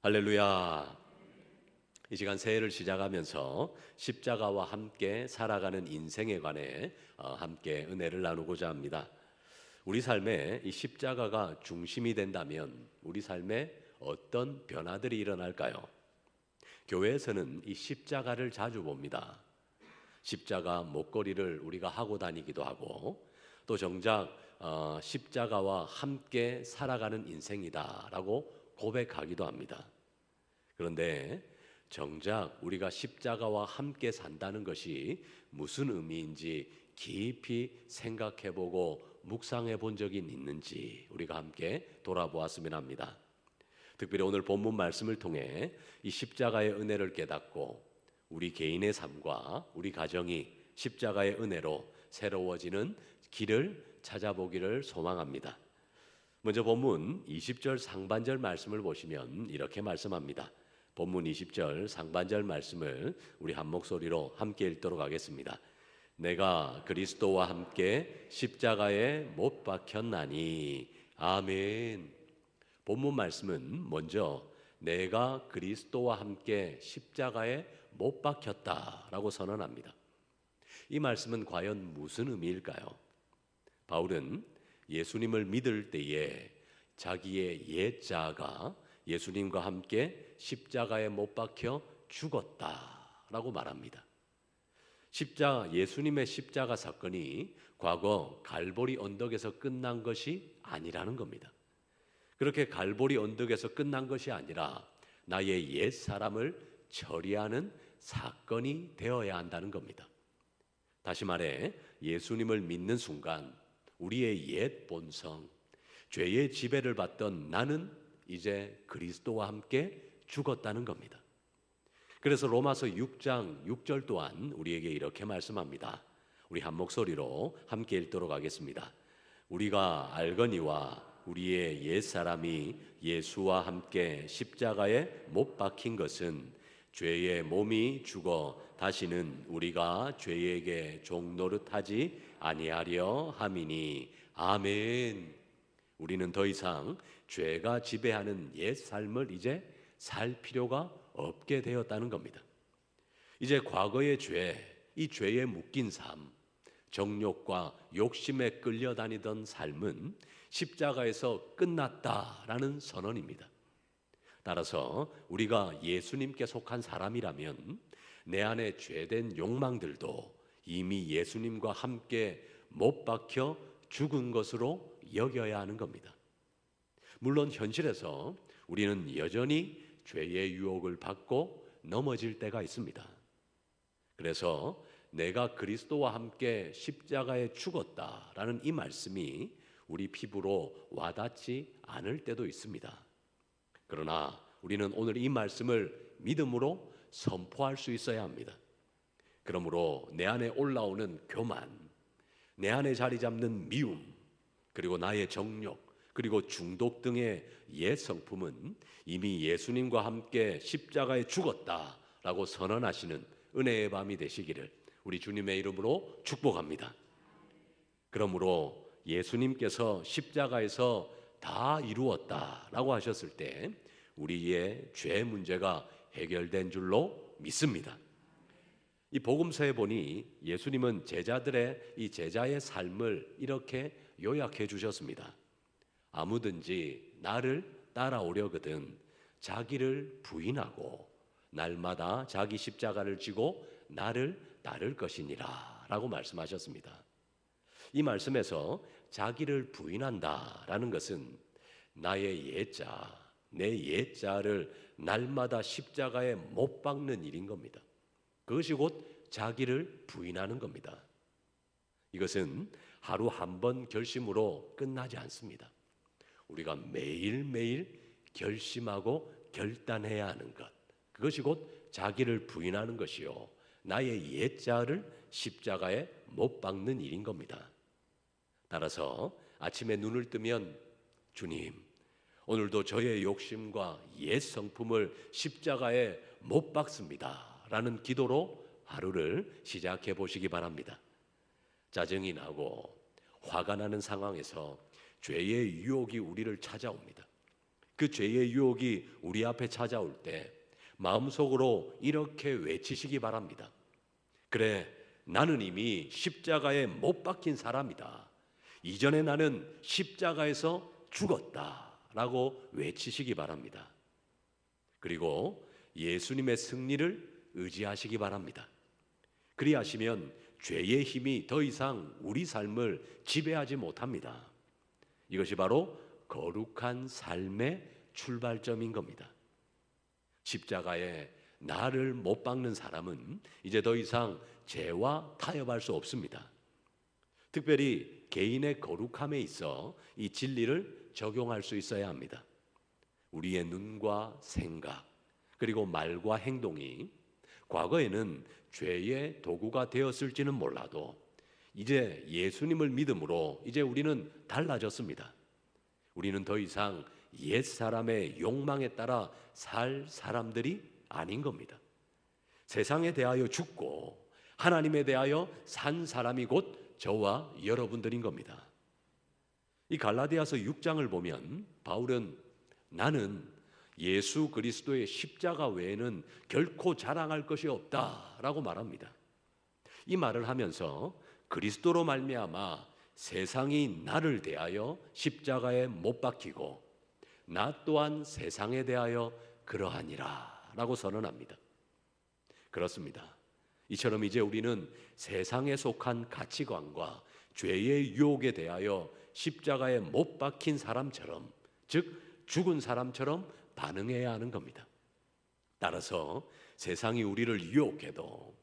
할렐루야. 이 시간 새해를 시작하면서 십자가와 함께 살아가는 인생에 관해 함께 은혜를 나누고자 합니다. 우리 삶에 이 십자가가 중심이 된다면 우리 삶에 어떤 변화들이 일어날까요? 교회에서는 이 십자가를 자주 봅니다. 십자가 목걸이를 우리가 하고 다니기도 하고, 또 정작 십자가와 함께 살아가는 인생이다라고 고백하기도 합니다. 그런데 정작 우리가 십자가와 함께 산다는 것이 무슨 의미인지 깊이 생각해보고 묵상해 본 적이 있는지 우리가 함께 돌아보았으면 합니다. 특별히 오늘 본문 말씀을 통해 이 십자가의 은혜를 깨닫고 우리 개인의 삶과 우리 가정이 십자가의 은혜로 새로워지는 길을 찾아보기를 소망합니다. 먼저 본문 20절 상반절 말씀을 보시면 이렇게 말씀합니다. 본문 20절 상반절 말씀을 우리 한 목소리로 함께 읽도록 하겠습니다. 내가 그리스도와 함께 십자가에 못 박혔나니. 아멘. 본문 말씀은 먼저 내가 그리스도와 함께 십자가에 못 박혔다라고 선언합니다. 이 말씀은 과연 무슨 의미일까요? 바울은 예수님을 믿을 때에 자기의 옛자가 예수님과 함께 십자가에 못 박혀 죽었다라고 말합니다. 예수님의 십자가 사건이 과거 갈보리 언덕에서 끝난 것이 아니라는 겁니다. 그렇게 갈보리 언덕에서 끝난 것이 아니라 나의 옛 사람을 처리하는 사건이 되어야 한다는 겁니다. 다시 말해 예수님을 믿는 순간 우리의 옛 본성, 죄의 지배를 받던 나는 이제 그리스도와 함께 죽었다는 겁니다. 그래서 로마서 6장 6절 또한 우리에게 이렇게 말씀합니다. 우리 한 목소리로 함께 읽도록 하겠습니다. 우리가 알거니와 우리의 옛사람이 예수와 함께 십자가에 못 박힌 것은 죄의 몸이 죽어 다시는 우리가 죄에게 종노릇하지 아니하려 함이니. 아멘. 우리는 더 이상 죄가 지배하는 옛 삶을 이제 살 필요가 없게 되었다는 겁니다. 이제 과거의 죄, 이 죄에 묶인 삶, 정욕과 욕심에 끌려다니던 삶은 십자가에서 끝났다라는 선언입니다. 따라서 우리가 예수님께 속한 사람이라면 내 안에 죄된 욕망들도 이미 예수님과 함께 못 박혀 죽은 것으로 여겨야 하는 겁니다. 물론 현실에서 우리는 여전히 죄의 유혹을 받고 넘어질 때가 있습니다. 그래서 내가 그리스도와 함께 십자가에 죽었다라는 이 말씀이 우리 피부로 와닿지 않을 때도 있습니다. 그러나 우리는 오늘 이 말씀을 믿음으로 선포할 수 있어야 합니다. 그러므로 내 안에 올라오는 교만, 내 안에 자리 잡는 미움, 그리고 나의 정욕, 그리고 중독 등의 옛 성품은 이미 예수님과 함께 십자가에 죽었다라고 선언하시는 은혜의 밤이 되시기를 우리 주님의 이름으로 축복합니다. 그러므로 예수님께서 십자가에서 다 이루었다라고 하셨을 때 우리의 죄 문제가 해결된 줄로 믿습니다. 이 복음서에 보니 예수님은 이 제자의 삶을 이렇게 요약해 주셨습니다. 아무든지 나를 따라오려거든 자기를 부인하고 날마다 자기 십자가를 지고 나를 따를 것이니라 라고 말씀하셨습니다. 이 말씀에서 자기를 부인한다라는 것은 나의 옛자, 내 옛자를 날마다 십자가에 못 박는 일인 겁니다. 그것이 곧 자기를 부인하는 겁니다. 이것은 하루 한 번 결심으로 끝나지 않습니다. 우리가 매일매일 결심하고 결단해야 하는 것, 그것이 곧 자기를 부인하는 것이요 나의 옛자를 십자가에 못 박는 일인 겁니다. 따라서 아침에 눈을 뜨면 주님, 오늘도 저의 욕심과 옛 성품을 십자가에 못 박습니다 라는 기도로 하루를 시작해 보시기 바랍니다. 짜증이 나고 화가 나는 상황에서 죄의 유혹이 우리를 찾아옵니다. 그 죄의 유혹이 우리 앞에 찾아올 때 마음속으로 이렇게 외치시기 바랍니다. 그래, 나는 이미 십자가에 못 박힌 사람이다. 이전에 나는 십자가에서 죽었다 라고 외치시기 바랍니다. 그리고 예수님의 승리를 의지하시기 바랍니다. 그리하시면 죄의 힘이 더 이상 우리 삶을 지배하지 못합니다. 이것이 바로 거룩한 삶의 출발점인 겁니다. 십자가에 나를 못 박는 사람은 이제 더 이상 죄와 타협할 수 없습니다. 특별히 개인의 거룩함에 있어 이 진리를 적용할 수 있어야 합니다. 우리의 눈과 생각 그리고 말과 행동이 과거에는 죄의 도구가 되었을지는 몰라도 이제 예수님을 믿음으로 이제 우리는 달라졌습니다. 우리는 더 이상 옛사람의 욕망에 따라 살 사람들이 아닌 겁니다. 세상에 대하여 죽고 하나님에 대하여 산 사람이 곧 저와 여러분들인 겁니다. 이 갈라디아서 6장을 보면 바울은 나는 예수 그리스도의 십자가 외에는 결코 자랑할 것이 없다라고 말합니다. 이 말을 하면서 그리스도로 말미암아 세상이 나를 대하여 십자가에 못 박히고 나 또한 세상에 대하여 그러하니라 라고 선언합니다. 그렇습니다. 이처럼 이제 우리는 세상에 속한 가치관과 죄의 유혹에 대하여 십자가에 못 박힌 사람처럼, 즉 죽은 사람처럼 반응해야 하는 겁니다. 따라서 세상이 우리를 유혹해도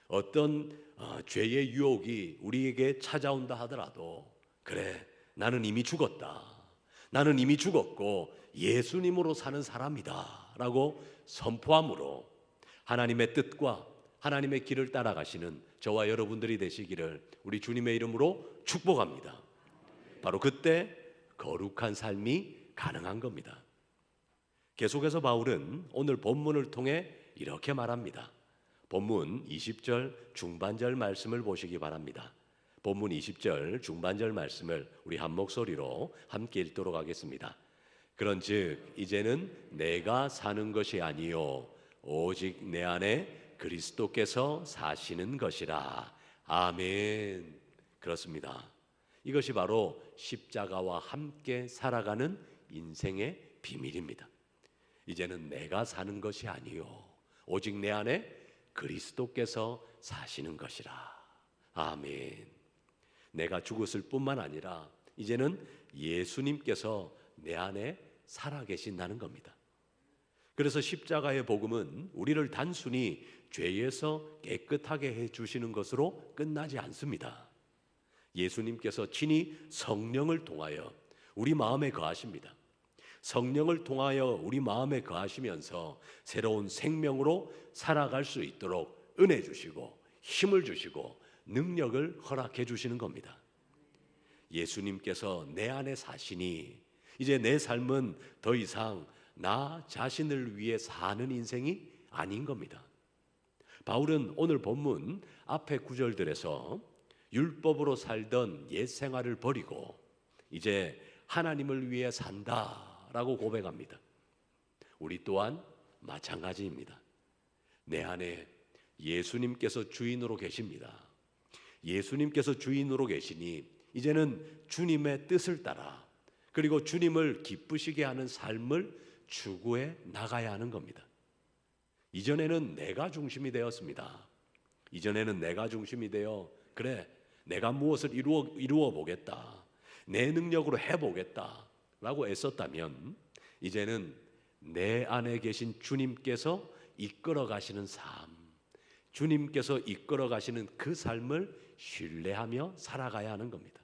어떤 죄의 유혹이 우리에게 찾아온다 하더라도 그래, 나는 이미 죽었다. 나는 이미 죽었고 예수님으로 사는 사람이다 라고 선포함으로 하나님의 뜻과 하나님의 길을 따라가시는 저와 여러분들이 되시기를 우리 주님의 이름으로 축복합니다. 바로 그때 거룩한 삶이 가능한 겁니다. 계속해서 바울은 오늘 본문을 통해 이렇게 말합니다. 본문 20절 중반절 말씀을 보시기 바랍니다. 본문 20절 중반절 말씀을 우리 한 목소리로 함께 읽도록 하겠습니다. 그런즉 이제는 내가 사는 것이 아니요 오직 내 안에 그리스도께서 사시는 것이라. 아멘. 그렇습니다. 이것이 바로 십자가와 함께 살아가는 인생의 비밀입니다. 이제는 내가 사는 것이 아니요 오직 내 안에 그리스도께서 사시는 것이라. 아멘. 내가 죽었을 뿐만 아니라 이제는 예수님께서 내 안에 살아계신다는 겁니다. 그래서 십자가의 복음은 우리를 단순히 죄에서 깨끗하게 해주시는 것으로 끝나지 않습니다. 예수님께서 친히 성령을 통하여 우리 마음에 거하십니다. 성령을 통하여 우리 마음에 거하시면서 새로운 생명으로 살아갈 수 있도록 은혜 주시고 힘을 주시고 능력을 허락해 주시는 겁니다. 예수님께서 내 안에 사시니 이제 내 삶은 더 이상 나 자신을 위해 사는 인생이 아닌 겁니다. 바울은 오늘 본문 앞에 구절들에서 율법으로 살던 옛 생활을 버리고 이제 하나님을 위해 산다라고 고백합니다. 우리 또한 마찬가지입니다. 내 안에 예수님께서 주인으로 계십니다. 예수님께서 주인으로 계시니 이제는 주님의 뜻을 따라 그리고 주님을 기쁘시게 하는 삶을 추구해 나가야 하는 겁니다. 이전에는 내가 중심이 되었습니다. 이전에는 내가 중심이 되어 그래, 내가 무엇을 이루어 보겠다, 내 능력으로 해보겠다 라고 애썼다면 이제는 내 안에 계신 주님께서 이끌어 가시는 삶, 주님께서 이끌어 가시는 그 삶을 신뢰하며 살아가야 하는 겁니다.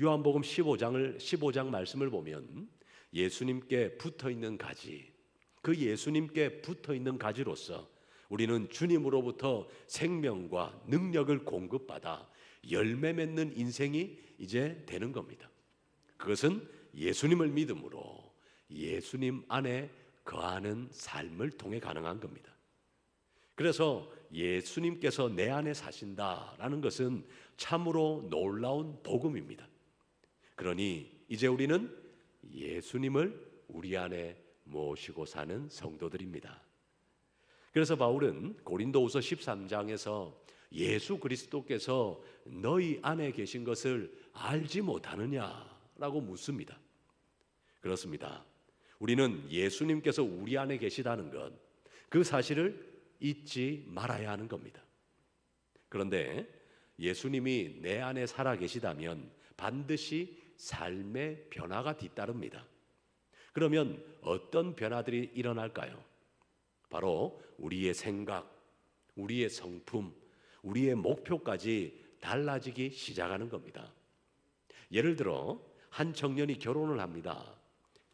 요한복음 15장 말씀을 보면 예수님께 붙어있는 가지, 그 예수님께 붙어있는 가지로서 우리는 주님으로부터 생명과 능력을 공급받아 열매 맺는 인생이 이제 되는 겁니다. 그것은 예수님을 믿음으로 예수님 안에 거하는 삶을 통해 가능한 겁니다. 그래서 예수님께서 내 안에 사신다라는 것은 참으로 놀라운 복음입니다. 그러니 이제 우리는 예수님을 우리 안에 모시고 사는 성도들입니다. 그래서 바울은 고린도후서 13장에서 예수 그리스도께서 너희 안에 계신 것을 알지 못하느냐라고 묻습니다. 그렇습니다. 우리는 예수님께서 우리 안에 계시다는 것, 그 사실을 잊지 말아야 하는 겁니다. 그런데 예수님이 내 안에 살아 계시다면 반드시 삶의 변화가 뒤따릅니다. 그러면 어떤 변화들이 일어날까요? 바로 우리의 생각, 우리의 성품, 우리의 목표까지 달라지기 시작하는 겁니다. 예를 들어 한 청년이 결혼을 합니다.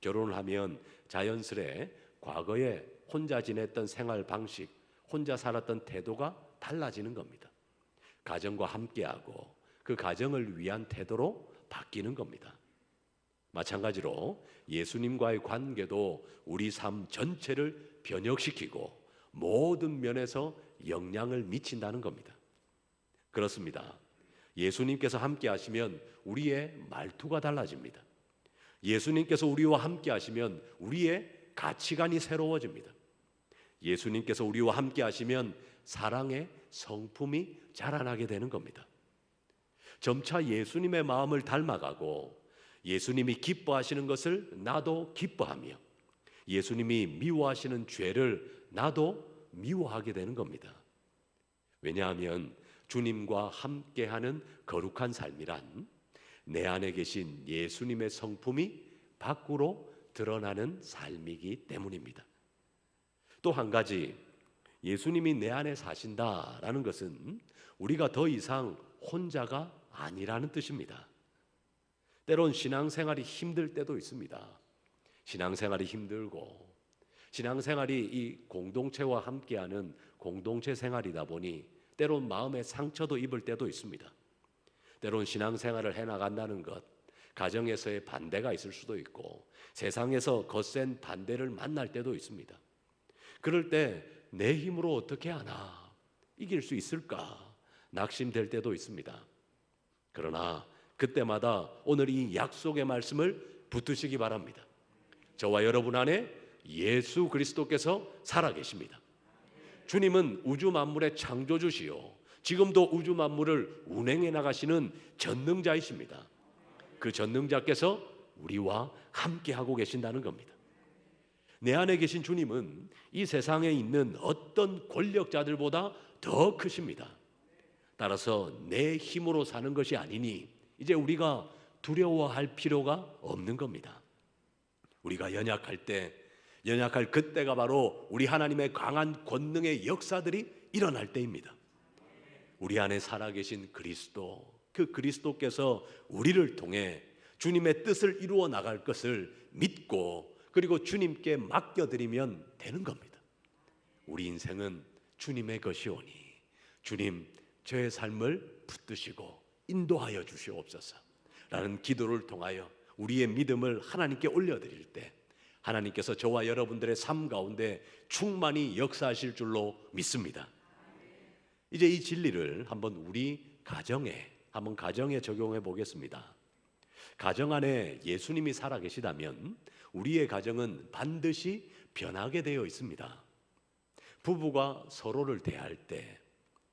결혼을 하면 자연스레 과거에 혼자 지냈던 생활 방식, 혼자 살았던 태도가 달라지는 겁니다. 가정과 함께하고 그 가정을 위한 태도로 바뀌는 겁니다. 마찬가지로 예수님과의 관계도 우리 삶 전체를 변혁시키고 모든 면에서 영향을 미친다는 겁니다. 그렇습니다. 예수님께서 함께 하시면 우리의 말투가 달라집니다. 예수님께서 우리와 함께 하시면 우리의 가치관이 새로워집니다. 예수님께서 우리와 함께 하시면 사랑의 성품이 자라나게 되는 겁니다. 점차 예수님의 마음을 닮아가고 예수님이 기뻐하시는 것을 나도 기뻐하며 예수님이 미워하시는 죄를 나도 미워하게 되는 겁니다. 왜냐하면 주님과 함께하는 거룩한 삶이란 내 안에 계신 예수님의 성품이 밖으로 드러나는 삶이기 때문입니다. 또 한 가지, 예수님이 내 안에 사신다라는 것은 우리가 더 이상 혼자가 아니라는 뜻입니다. 때론 신앙생활이 힘들 때도 있습니다. 신앙생활이 힘들고 신앙생활이 이 공동체와 함께하는 공동체 생활이다 보니 때론 마음의 상처도 입을 때도 있습니다. 때론 신앙생활을 해나간다는 것, 가정에서의 반대가 있을 수도 있고 세상에서 거센 반대를 만날 때도 있습니다. 그럴 때 내 힘으로 어떻게 하나, 이길 수 있을까 낙심될 때도 있습니다. 그러나 그때마다 오늘 이 약속의 말씀을 붙드시기 바랍니다. 저와 여러분 안에 예수 그리스도께서 살아계십니다. 주님은 우주 만물의 창조주시요 지금도 우주 만물을 운행해 나가시는 전능자이십니다. 그 전능자께서 우리와 함께하고 계신다는 겁니다. 내 안에 계신 주님은 이 세상에 있는 어떤 권력자들보다 더 크십니다. 따라서 내 힘으로 사는 것이 아니니 이제 우리가 두려워할 필요가 없는 겁니다. 우리가 연약할 그때가 바로 우리 하나님의 강한 권능의 역사들이 일어날 때입니다. 우리 안에 살아계신 그리스도, 그 그리스도께서 우리를 통해 주님의 뜻을 이루어 나갈 것을 믿고 그리고 주님께 맡겨드리면 되는 겁니다. 우리 인생은 주님의 것이오니 주님 저의 삶을 붙드시고 인도하여 주시옵소서 라는 기도를 통하여 우리의 믿음을 하나님께 올려드릴 때 하나님께서 저와 여러분들의 삶 가운데 충만히 역사하실 줄로 믿습니다. 이제 이 진리를 한번 우리 가정에 적용해 보겠습니다. 가정 안에 예수님이 살아계시다면 우리의 가정은 반드시 변하게 되어 있습니다. 부부가 서로를 대할 때,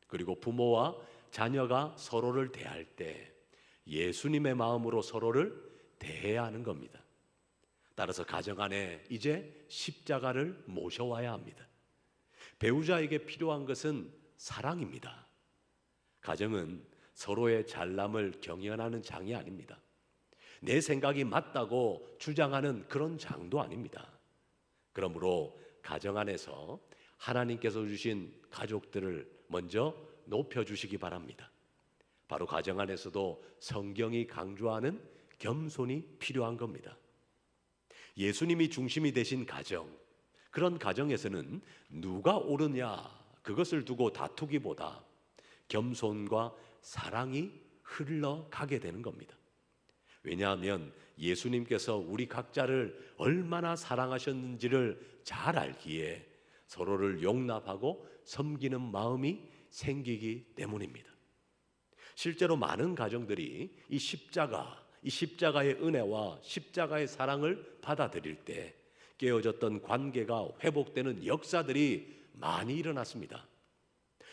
그리고 부모와 자녀가 서로를 대할 때 예수님의 마음으로 서로를 대해야 하는 겁니다. 따라서 가정 안에 이제 십자가를 모셔와야 합니다. 배우자에게 필요한 것은 사랑입니다. 가정은 서로의 잘남을 경연하는 장이 아닙니다. 내 생각이 맞다고 주장하는 그런 장도 아닙니다. 그러므로 가정 안에서 하나님께서 주신 가족들을 먼저 높여주시기 바랍니다. 바로 가정 안에서도 성경이 강조하는 겸손이 필요한 겁니다. 예수님이 중심이 되신 가정, 그런 가정에서는 누가 옳으냐 그것을 두고 다투기보다 겸손과 사랑이 흘러가게 되는 겁니다. 왜냐하면 예수님께서 우리 각자를 얼마나 사랑하셨는지를 잘 알기에 서로를 용납하고 섬기는 마음이 생기기 때문입니다. 실제로 많은 가정들이 이 십자가, 이 십자가의 은혜와 십자가의 사랑을 받아들일 때 깨어졌던 관계가 회복되는 역사들이 많이 일어났습니다.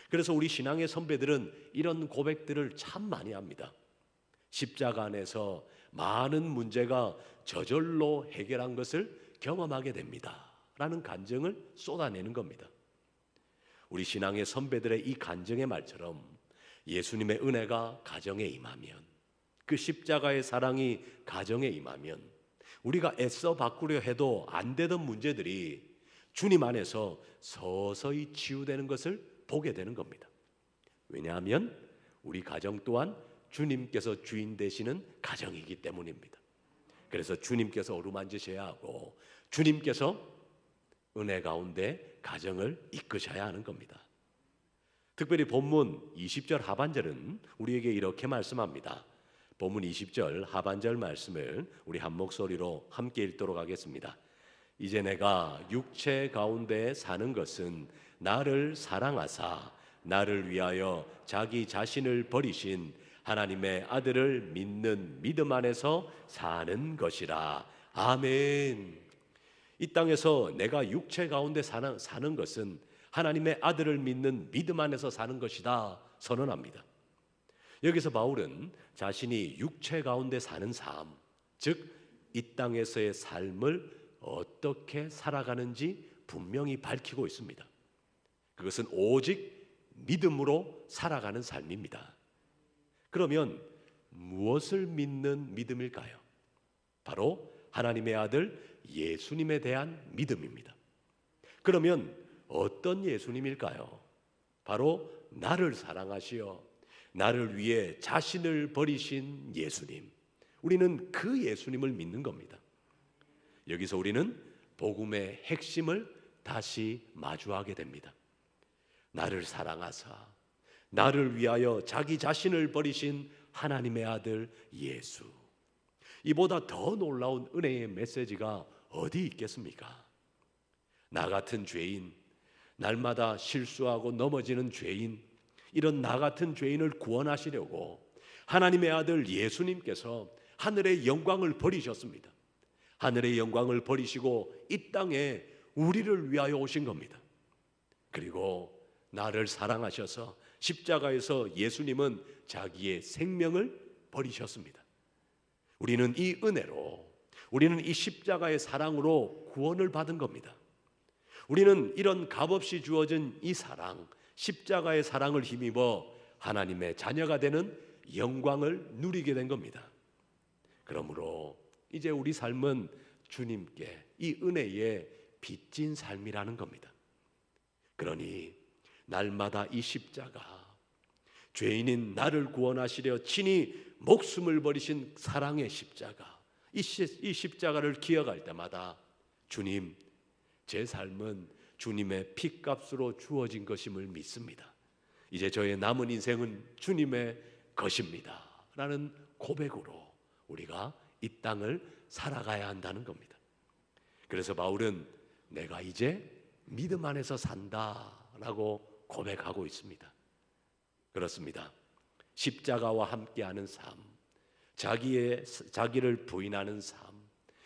그래서 우리 신앙의 선배들은 이런 고백들을 참 많이 합니다. 십자가 안에서 많은 문제가 저절로 해결한 것을 경험하게 됩니다 라는 간증을 쏟아내는 겁니다. 우리 신앙의 선배들의 이 간증의 말처럼 예수님의 은혜가 가정에 임하면, 그 십자가의 사랑이 가정에 임하면 우리가 애써 바꾸려 해도 안 되던 문제들이 주님 안에서 서서히 치유되는 것을 보게 되는 겁니다. 왜냐하면 우리 가정 또한 주님께서 주인 되시는 가정이기 때문입니다. 그래서 주님께서 어루만지셔야 하고 주님께서 은혜 가운데 가정을 이끄셔야 하는 겁니다. 특별히 본문 20절 하반절은 우리에게 이렇게 말씀합니다. 본문 20절 하반절 말씀을 우리 한 목소리로 함께 읽도록 하겠습니다. 이제 내가 육체 가운데 사는 것은 나를 사랑하사 나를 위하여 자기 자신을 버리신 하나님의 아들을 믿는 믿음 안에서 사는 것이라. 아멘. 이 땅에서 내가 육체 가운데 사는 것은 하나님의 아들을 믿는 믿음 안에서 사는 것이다 선언합니다. 여기서 바울은 자신이 육체 가운데 사는 삶, 즉 이 땅에서의 삶을 어떻게 살아가는지 분명히 밝히고 있습니다. 그것은 오직 믿음으로 살아가는 삶입니다. 그러면 무엇을 믿는 믿음일까요? 바로 하나님의 아들 예수님에 대한 믿음입니다. 그러면 어떤 예수님일까요? 바로 나를 사랑하시어 나를 위해 자신을 버리신 예수님. 우리는 그 예수님을 믿는 겁니다. 여기서 우리는 복음의 핵심을 다시 마주하게 됩니다. 나를 사랑하사 나를 위하여 자기 자신을 버리신 하나님의 아들 예수. 이보다 더 놀라운 은혜의 메시지가 어디 있겠습니까? 나 같은 죄인, 날마다 실수하고 넘어지는 죄인, 이런 나 같은 죄인을 구원하시려고 하나님의 아들 예수님께서 하늘의 영광을 버리셨습니다. 하늘의 영광을 버리시고 이 땅에 우리를 위하여 오신 겁니다. 그리고 나를 사랑하셔서 십자가에서 예수님은 자기의 생명을 버리셨습니다. 우리는 이 은혜로, 우리는 이 십자가의 사랑으로 구원을 받은 겁니다. 우리는 이런 값없이 주어진 이 사랑, 십자가의 사랑을 힘입어 하나님의 자녀가 되는 영광을 누리게 된 겁니다. 그러므로 이제 우리 삶은 주님께 이 은혜에 빚진 삶이라는 겁니다. 그러니 날마다 이 십자가, 죄인인 나를 구원하시려 친히 목숨을 버리신 사랑의 십자가, 이 십자가를 기억할 때마다 주님, 제 삶은 주님의 피값으로 주어진 것임을 믿습니다. 이제 저의 남은 인생은 주님의 것입니다 라는 고백으로 우리가 이 땅을 살아가야 한다는 겁니다. 그래서 바울은 내가 이제 믿음 안에서 산다라고 고백하고 있습니다. 그렇습니다. 십자가와 함께하는 삶, 자기를 부인하는 삶,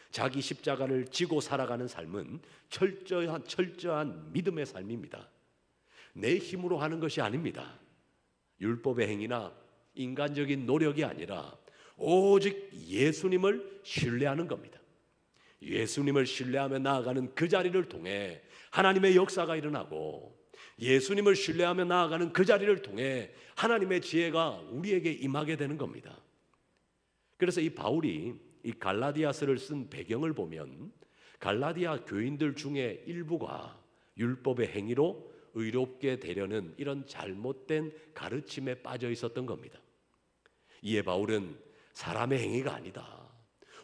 자기 십자가를 지고 살아가는 삶은 철저한 믿음의 삶입니다. 내 힘으로 하는 것이 아닙니다. 율법의 행위나 인간적인 노력이 아니라 오직 예수님을 신뢰하는 겁니다. 예수님을 신뢰하며 나아가는 그 자리를 통해 하나님의 역사가 일어나고, 예수님을 신뢰하며 나아가는 그 자리를 통해 하나님의 지혜가 우리에게 임하게 되는 겁니다. 그래서 이 바울이 이 갈라디아서를 쓴 배경을 보면 갈라디아 교인들 중에 일부가 율법의 행위로 의롭게 되려는 이런 잘못된 가르침에 빠져 있었던 겁니다. 이에 바울은 사람의 행위가 아니다,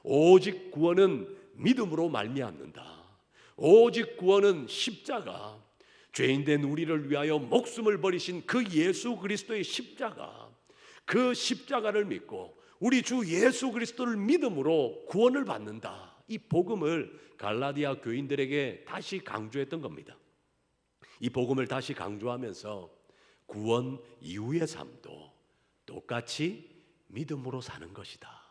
오직 구원은 믿음으로 말미암는다, 오직 구원은 십자가, 죄인된 우리를 위하여 목숨을 버리신 그 예수 그리스도의 십자가, 그 십자가를 믿고 우리 주 예수 그리스도를 믿음으로 구원을 받는다, 이 복음을 갈라디아 교인들에게 다시 강조했던 겁니다. 이 복음을 다시 강조하면서 구원 이후의 삶도 똑같이 믿음으로 사는 것이다,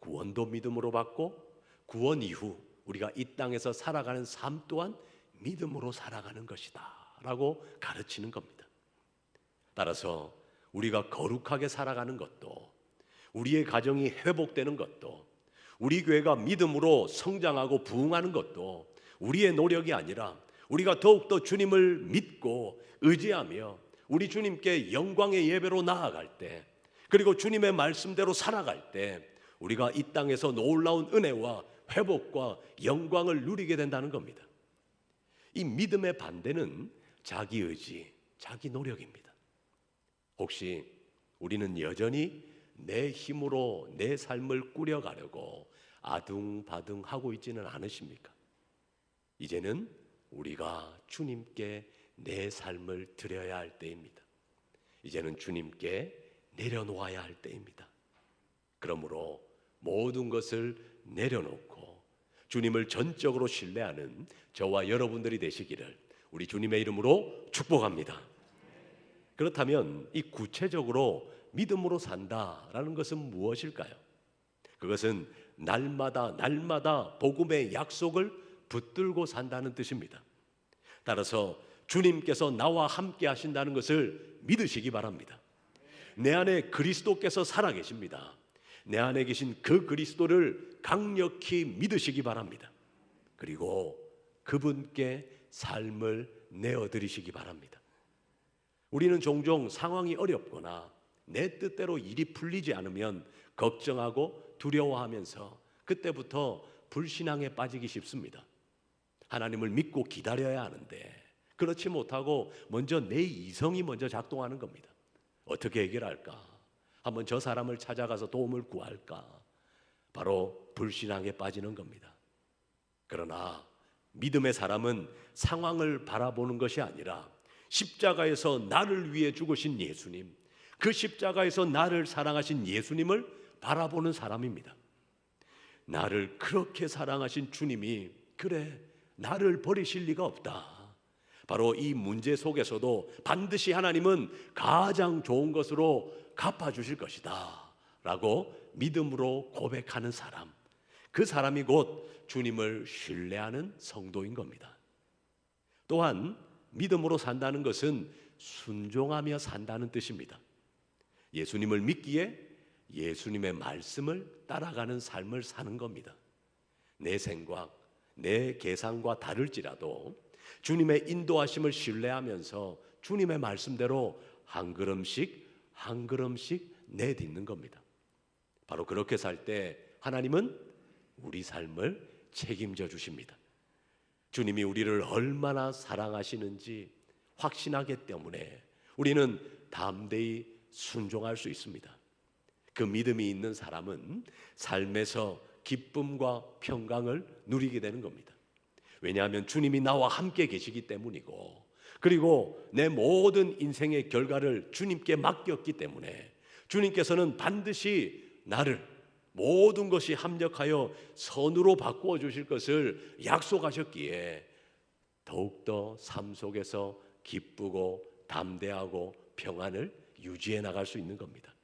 구원도 믿음으로 받고 구원 이후 우리가 이 땅에서 살아가는 삶 또한 믿음으로 살아가는 것이다 라고 가르치는 겁니다. 따라서 우리가 거룩하게 살아가는 것도, 우리의 가정이 회복되는 것도, 우리 교회가 믿음으로 성장하고 부흥하는 것도 우리의 노력이 아니라 우리가 더욱더 주님을 믿고 의지하며 우리 주님께 영광의 예배로 나아갈 때, 그리고 주님의 말씀대로 살아갈 때 우리가 이 땅에서 놀라운 은혜와 회복과 영광을 누리게 된다는 겁니다. 이 믿음의 반대는 자기 의지, 자기 노력입니다. 혹시 우리는 여전히 내 힘으로 내 삶을 꾸려가려고 아둥바둥 하고 있지는 않으십니까? 이제는 우리가 주님께 내 삶을 드려야 할 때입니다. 이제는 주님께 내려놓아야 할 때입니다. 그러므로 모든 것을 내려놓고 주님을 전적으로 신뢰하는 저와 여러분들이 되시기를 우리 주님의 이름으로 축복합니다. 그렇다면 이 구체적으로 믿음으로 산다라는 것은 무엇일까요? 그것은 날마다 복음의 약속을 붙들고 산다는 뜻입니다. 따라서 주님께서 나와 함께 하신다는 것을 믿으시기 바랍니다. 내 안에 그리스도께서 살아계십니다. 내 안에 계신 그 그리스도를 강력히 믿으시기 바랍니다. 그리고 그분께 삶을 내어드리시기 바랍니다. 우리는 종종 상황이 어렵거나 내 뜻대로 일이 풀리지 않으면 걱정하고 두려워하면서 그때부터 불신앙에 빠지기 쉽습니다. 하나님을 믿고 기다려야 하는데 그렇지 못하고 먼저 내 이성이 먼저 작동하는 겁니다. 어떻게 해결할까? 한번 저 사람을 찾아가서 도움을 구할까? 바로 불신앙에 빠지는 겁니다. 그러나 믿음의 사람은 상황을 바라보는 것이 아니라 십자가에서 나를 위해 죽으신 예수님, 그 십자가에서 나를 사랑하신 예수님을 바라보는 사람입니다. 나를 그렇게 사랑하신 주님이 그래 나를 버리실 리가 없다. 바로 이 문제 속에서도 반드시 하나님은 가장 좋은 것으로 갚아주실 것이다 라고 믿음으로 고백하는 사람, 그 사람이 곧 주님을 신뢰하는 성도인 겁니다. 또한 믿음으로 산다는 것은 순종하며 산다는 뜻입니다. 예수님을 믿기에 예수님의 말씀을 따라가는 삶을 사는 겁니다. 내 생각, 내 계산과 다를지라도 주님의 인도하심을 신뢰하면서 주님의 말씀대로 한 걸음씩 한 걸음씩 내딛는 겁니다. 바로 그렇게 살 때 하나님은 우리 삶을 책임져 주십니다. 주님이 우리를 얼마나 사랑하시는지 확신하기 때문에 우리는 담대히 순종할 수 있습니다. 그 믿음이 있는 사람은 삶에서 기쁨과 평강을 누리게 되는 겁니다. 왜냐하면 주님이 나와 함께 계시기 때문이고, 그리고 내 모든 인생의 결과를 주님께 맡겼기 때문에 주님께서는 반드시 나를 모든 것이 합력하여 선으로 바꾸어 주실 것을 약속하셨기에 더욱더 삶 속에서 기쁘고 담대하고 평안을 유지해 나갈 수 있는 겁니다.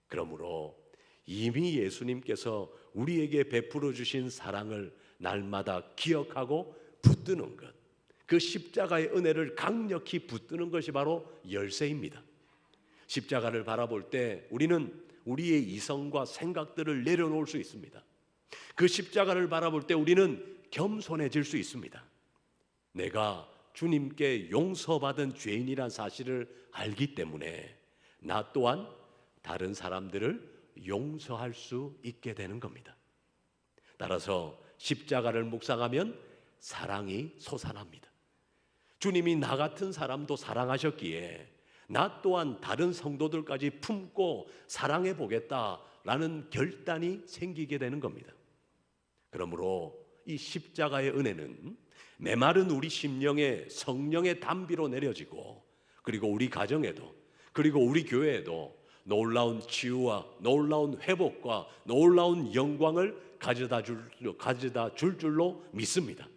그러므로 이미 예수님께서 우리에게 베풀어 주신 사랑을 날마다 기억하고 붙드는 것, 그 십자가의 은혜를 강력히 붙드는 것이 바로 열쇠입니다. 십자가를 바라볼 때 우리는 우리의 이성과 생각들을 내려놓을 수 있습니다. 그 십자가를 바라볼 때 우리는 겸손해질 수 있습니다. 내가 주님께 용서받은 죄인이란 사실을 알기 때문에 나 또한 다른 사람들을 용서할 수 있게 되는 겁니다. 따라서 십자가를 묵상하면 사랑이 솟아납니다. 주님이 나 같은 사람도 사랑하셨기에 나 또한 다른 성도들까지 품고 사랑해 보겠다라는 결단이 생기게 되는 겁니다. 그러므로 이 십자가의 은혜는 메마른 우리 심령에 성령의 담비로 내려지고, 그리고 우리 가정에도, 그리고 우리 교회에도 놀라운 치유와 놀라운 회복과 놀라운 영광을 가져다 줄 줄로 믿습니다.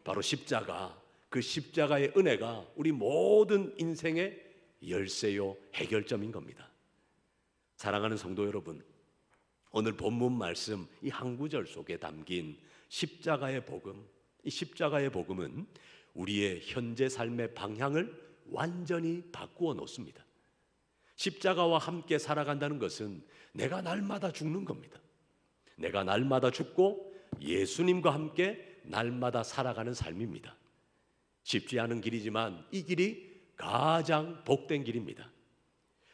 바로 십자가, 그 십자가의 은혜가 우리 모든 인생의 열쇠요 해결점인 겁니다. 사랑하는 성도 여러분, 오늘 본문 말씀 이 한 구절 속에 담긴 십자가의 복음, 이 십자가의 복음은 우리의 현재 삶의 방향을 완전히 바꾸어 놓습니다. 십자가와 함께 살아간다는 것은 내가 날마다 죽는 겁니다. 내가 날마다 죽고 예수님과 함께 날마다 살아가는 삶입니다. 쉽지 않은 길이지만 이 길이 가장 복된 길입니다.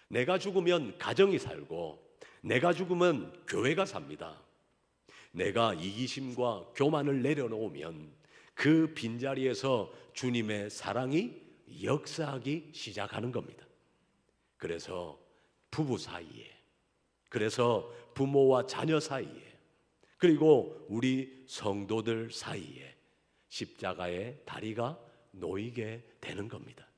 내가 죽으면 가정이 살고 내가 죽으면 교회가 삽니다. 내가 이기심과 교만을 내려놓으면 그 빈자리에서 주님의 사랑이 역사하기 시작하는 겁니다. 그래서 부부 사이에, 그래서 부모와 자녀 사이에, 그리고 우리 성도들 사이에 십자가의 다리가 놓이게 되는 겁니다.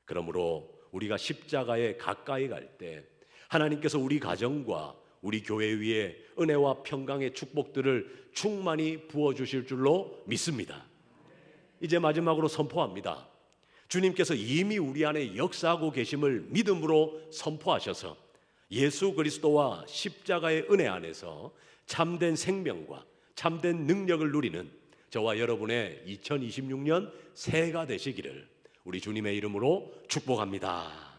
그러므로 우리가 십자가에 가까이 갈 때 하나님께서 우리 가정과 우리 교회 위에 은혜와 평강의 축복들을 충만히 부어주실 줄로 믿습니다. 이제 마지막으로 선포합니다. 주님께서 이미 우리 안에 역사하고 계심을 믿음으로 선포하셔서 예수 그리스도와 십자가의 은혜 안에서 참된 생명과 참된 능력을 누리는 저와 여러분의 2026년 새해가 되시기를 우리 주님의 이름으로 축복합니다.